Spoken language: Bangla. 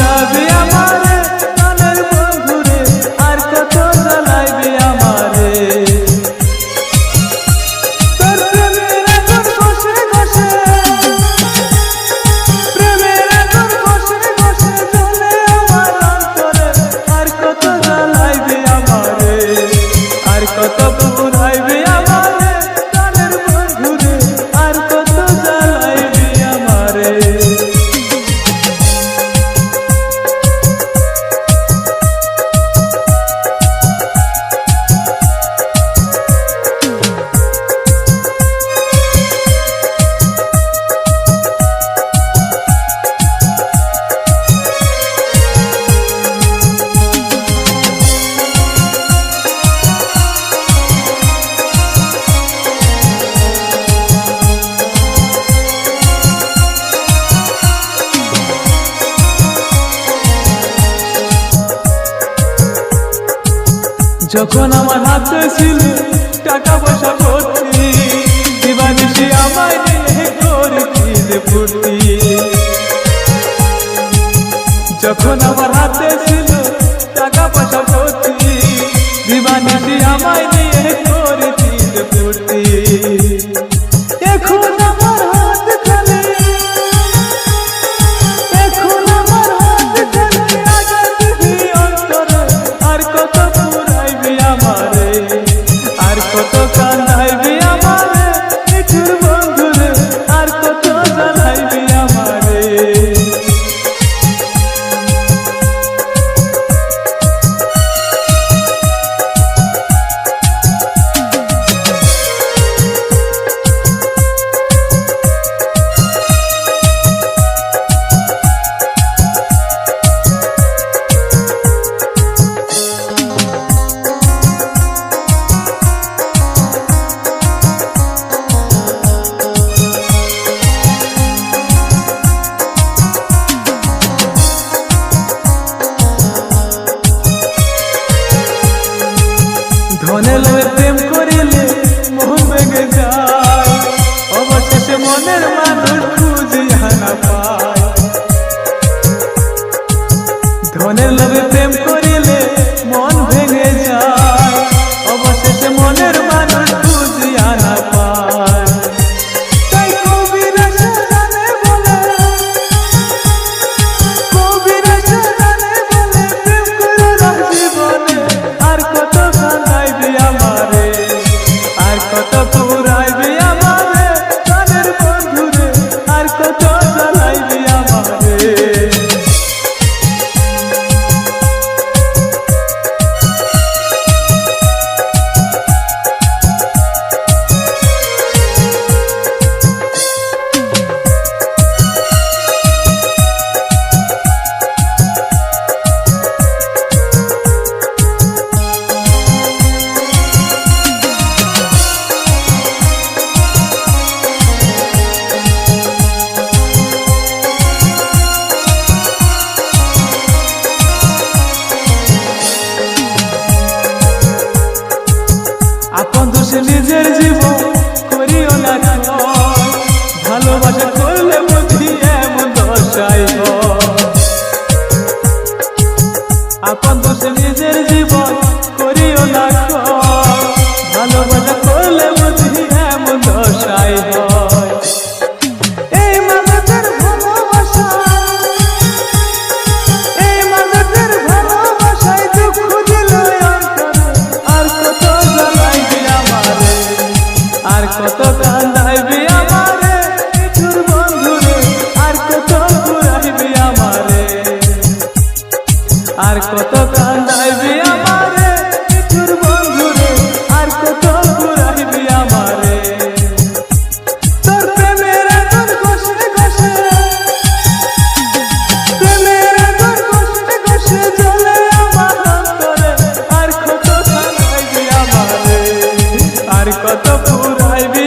পুরাবি আমারে প্রাণের বন্ধুরে, আর কত জ্বালাইবি আমারে। তোর প্রেমের আগুন ঘষে ঘষে, প্রেমের আগুন ঘষে ঘষে জ্বলে আমার অন্তরে, আর কত জ্বালাইবি আমারে, আর কত পুরাইবি আমারে প্রাণের বন্ধুরে, আর কত জ্বালাইবি আমারে। যখন আমার হাতে ছিল টাকা পয়সা ভর্তি, দিবানিশি আমায় নিয়ে করেছিলে ফুর্তি। যখন আমার হাতে ছিল টাকা পয়সা ভর্তি, দিবানিশি আমায় নিয়ে করেছিলে ফুর্তি। এখন আমার হাত খালি, এখন আমার হাত খালি আজাদি অন্তরে, আর কত পুরাইবি আমারে, আর কত কান্দাইবি আমারে নিঠুর বন্ধুরে, আর কত জ্বালাইবি আমারে। ধনের লোভে প্রেম করিলে মোহ ভেঙে যায়, অবশেষে মনের মানুষ খুঁজিয়া না পায়। ধনের লোভে প্রেম করিলে মন ভেঙে যায়, অবশেষে মনের মানুষ খুঁজিয়া না পায়। তাই কবিরা জানে বলে, কবিরা জানে বলে প্রেম করো জীবনে, আর কত কান্দাইবি আমারে, আর কত পুরাইবি আমারে প্রাণের বন্ধুরে, আর কত জ্বালাইবি আমারে। আপন দোষে নিজের জীবন করিও না ক্ষয়, ভালোবাসা করলে বুঝি এমন দশাই হয়। আপন দোষে নিজের জীবন করিও না ক্ষয়, ভালোবাসা করলে বুঝি এমন দশাই হয়। এই মানুষের ভালোবাসা, এই মানুষের ভালোবাসায় দুঃখ দিল অন্তরে, আর কত জ্বালাইবি আমারে, আর কত কান্দাইবি আমারে নিঠুর বন্ধুরে, আর কত পুরাইবি আমারে, আর কত কান্দাইবি আমারে নিঠুর বন্ধুরে, আর কত পুরাইবি আমারে। তোর প্রেমের আগুন ঘষে ঘষে, প্রেমের আগুন ঘষে ঘষে জ্বলে আমার অন্তরে, আর কত কান্দাইবি আমারে, আর কত পুরাইবি